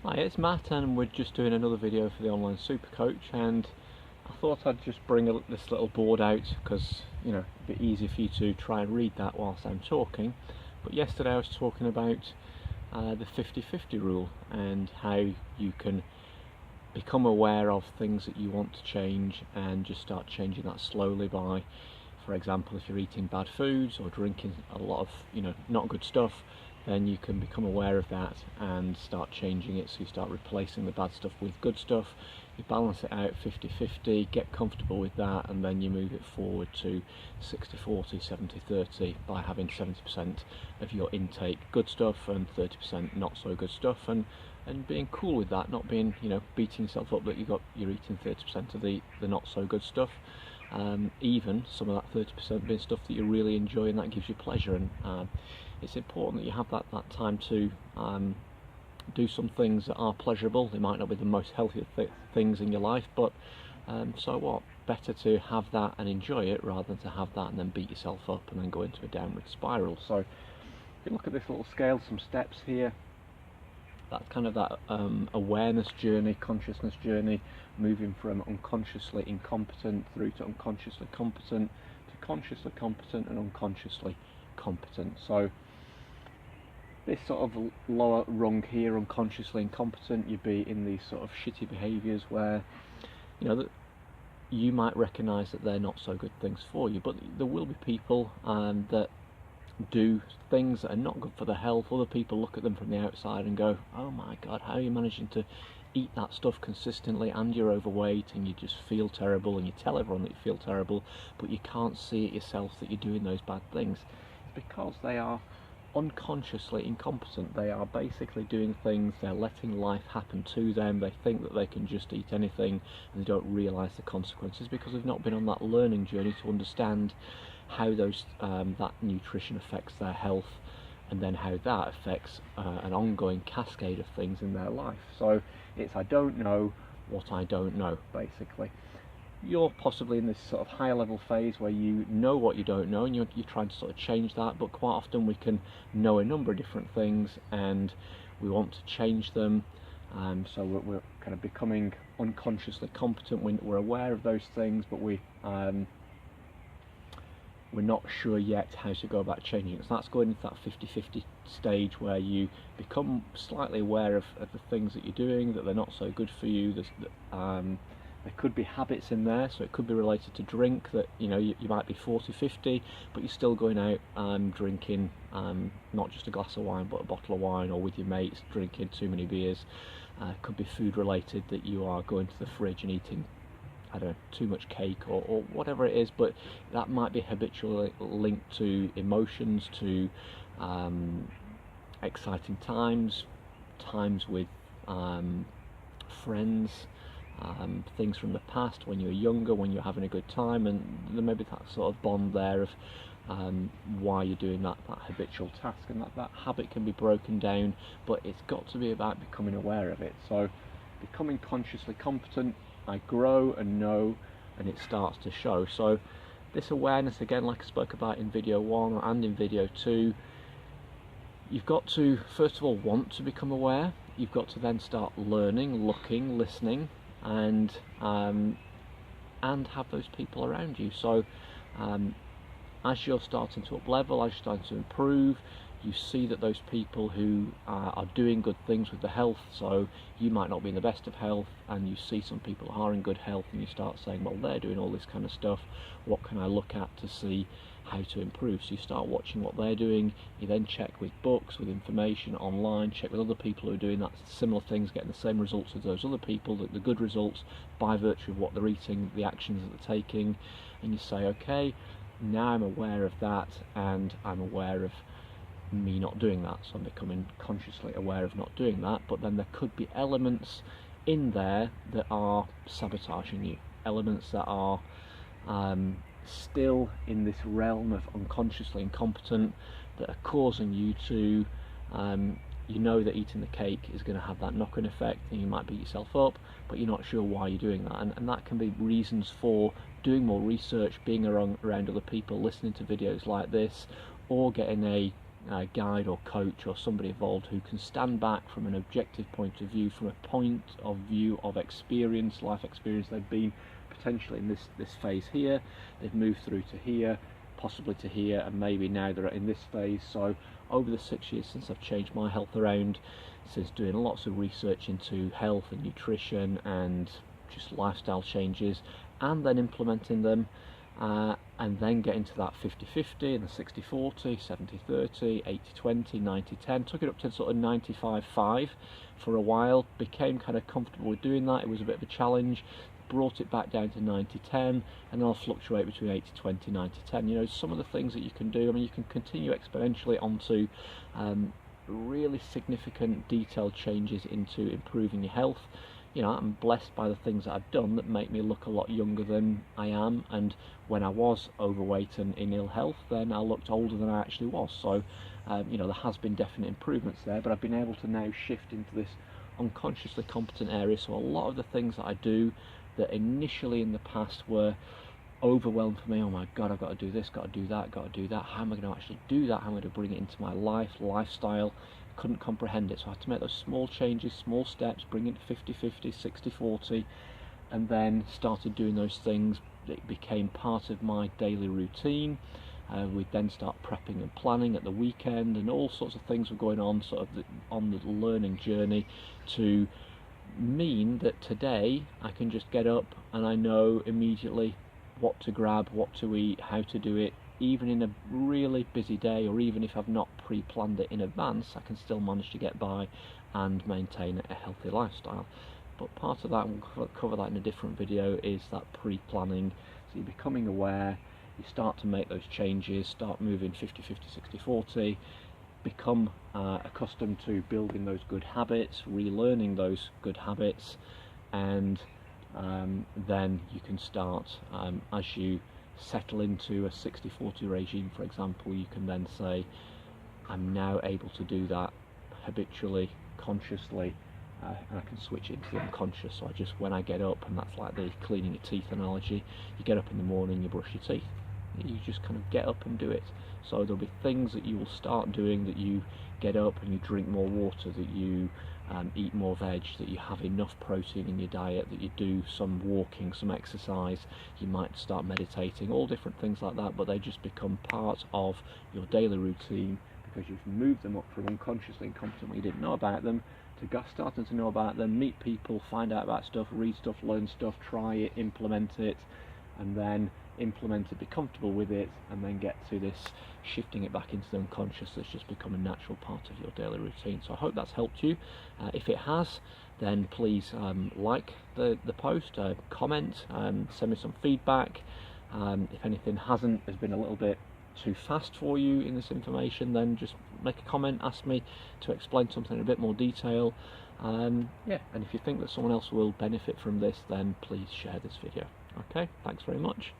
Hi, it's Matt and we're just doing another video for the OnlineSupercoach, and I thought I'd just bring this little board out because, you know, a bit easier for you to try and read that whilst I'm talking. But yesterday I was talking about the 50-50 rule and how you can become aware of things that you want to change and just start changing that slowly by, for example, if you're eating bad foods or drinking a lot of, not good stuff, then you can become aware of that and start changing it. So you start replacing the bad stuff with good stuff, you balance it out 50-50, get comfortable with that, and then you move it forward to 60-40, 70-30 by having 70% of your intake good stuff and 30% not so good stuff, and being cool with that, not being, beating yourself up that you're eating 30% of the not so good stuff. Even some of that 30% being stuff that you really enjoy and that gives you pleasure, and it's important that you have that time to do some things that are pleasurable. They might not be the most healthy things in your life, but so what? Better to have that and enjoy it rather than to have that and then beat yourself up and then go into a downward spiral. So if you look at this little scale, some steps here, that's kind of that awareness journey, consciousness journey, moving from unconsciously incompetent through to unconsciously competent to consciously competent and unconsciously competent. So this sort of lower rung here, unconsciously incompetent, you'd be in these sort of shitty behaviours where, that you might recognise that they're not so good things for you, but there will be people that do things that are not good for their health. Other people look at them from the outside and go, oh my god, how are you managing to eat that stuff consistently, and you're overweight and you just feel terrible, and you tell everyone that you feel terrible, but you can't see it yourself that you're doing those bad things. It's because they are unconsciously incompetent. They are basically doing things, they're letting life happen to them, they think that they can just eat anything and they don't realise the consequences because they've not been on that learning journey to understand how that nutrition affects their health, and then how that affects an ongoing cascade of things in their life. So it's I don't know what I don't know, basically. You're possibly in this sort of higher level phase where you know what you don't know and you're trying to sort of change that, but quite often we can know a number of different things and we want to change them. So we're kind of becoming unconsciously competent. We're aware of those things, but we're not sure yet how to go about changing it. So that's going into that 50-50 stage where you become slightly aware of the things that you're doing, that they're not so good for you. There could be habits in there, so it could be related to drink, that you might be 40-50, but you're still going out drinking not just a glass of wine but a bottle of wine, or with your mates drinking too many beers. Could be food related, that you are going to the fridge and eating, I don't know, too much cake or whatever it is, but that might be habitually linked to emotions, to exciting times with friends, things from the past when you were younger, when you're having a good time, and there may be that sort of bond there of why you're doing that habitual task, and that habit can be broken down, but it's got to be about becoming aware of it. So becoming consciously competent, I grow and know, and it starts to show. So this awareness, again, like I spoke about in video 1 and in video 2, you've got to first of all want to become aware. You've got to then start learning, looking, listening, and have those people around you. So as you're starting to up level, as you're starting to improve, you see that those people who are doing good things with the health, so you might not be in the best of health, and you see some people who are in good health, and you start saying, well, they're doing all this kind of stuff, what can I look at to see how to improve? So you start watching what they're doing, you then check with books, with information online, check with other people who are doing that similar things, getting the same results as those other people, the good results by virtue of what they're eating, the actions that they're taking, and you say, okay, now I'm aware of that, and I'm aware of me not doing that, so I'm becoming consciously aware of not doing that. But then there could be elements in there that are sabotaging you, elements that are still in this realm of unconsciously incompetent, that are causing you to that eating the cake is going to have that knock-on effect, and you might beat yourself up, but you're not sure why you're doing that, and that can be reasons for doing more research, being around other people, listening to videos like this, or getting a guide or coach or somebody involved who can stand back from an objective point of view, from a point of view of experience, life experience. They've been potentially in this phase here, they've moved through to here, possibly to here, and maybe now they're in this phase. So over the 6 years since I've changed my health around, since doing lots of research into health and nutrition and just lifestyle changes, and then implementing them, and then getting to that 50-50 and the 60-40, 70-30, 80-20, 90-10, took it up to sort of 95-5 for a while, became kind of comfortable with doing that. It was a bit of a challenge, brought it back down to 90-10, and then I'll fluctuate between 80-20, 90-10. You know, some of the things that you can do, I mean, you can continue exponentially onto really significant detailed changes into improving your health. You know, I'm blessed by the things that I've done that make me look a lot younger than I am, and when I was overweight and in ill health, then I looked older than I actually was. So you know, there has been definite improvements there, but I've been able to now shift into this unconsciously competent area. So a lot of the things that I do that initially in the past were overwhelmed for me, oh my god, I've got to do this, got to do that, got to do that, how am I going to actually do that, how am I going to bring it into my lifestyle, couldn't comprehend it. So I had to make those small changes, small steps, bring it to 50-50, 60-40, and then started doing those things. It became part of my daily routine. We'd then start prepping and planning at the weekend, and all sorts of things were going on sort of on the learning journey, to mean that today I can just get up and I know immediately what to grab, what to eat, how to do it. Even in a really busy day, or even if I've not pre-planned it in advance, I can still manage to get by and maintain a healthy lifestyle. But part of that, and we'll cover that in a different video, is that pre-planning. So you're becoming aware, you start to make those changes, start moving 50-50, 60-40, become accustomed to building those good habits, relearning those good habits, and then you can start, as you settle into a 60-40 regime, for example, you can then say, I'm now able to do that habitually, consciously, and I can switch it into the unconscious. So I just, when I get up, and that's like the cleaning your teeth analogy, you get up in the morning, you brush your teeth, you just kind of get up and do it. So there'll be things that you will start doing, that you get up and you drink more water, that you eat more veg, that you have enough protein in your diet, that you do some walking, some exercise, you might start meditating, all different things like that, but they just become part of your daily routine because you've moved them up from unconsciously incompetent when you didn't know about them to starting to know about them, meet people, find out about stuff, read stuff, learn stuff, try it, implement it, and then implement it, be comfortable with it, and then get to this shifting it back into the unconscious that's just become a natural part of your daily routine. So I hope that's helped you. If it has, then please like the post, comment, send me some feedback. If anything has been a little bit too fast for you in this information, then just make a comment, ask me to explain something in a bit more detail. Yeah, and if you think that someone else will benefit from this, then please share this video. Okay, thanks very much.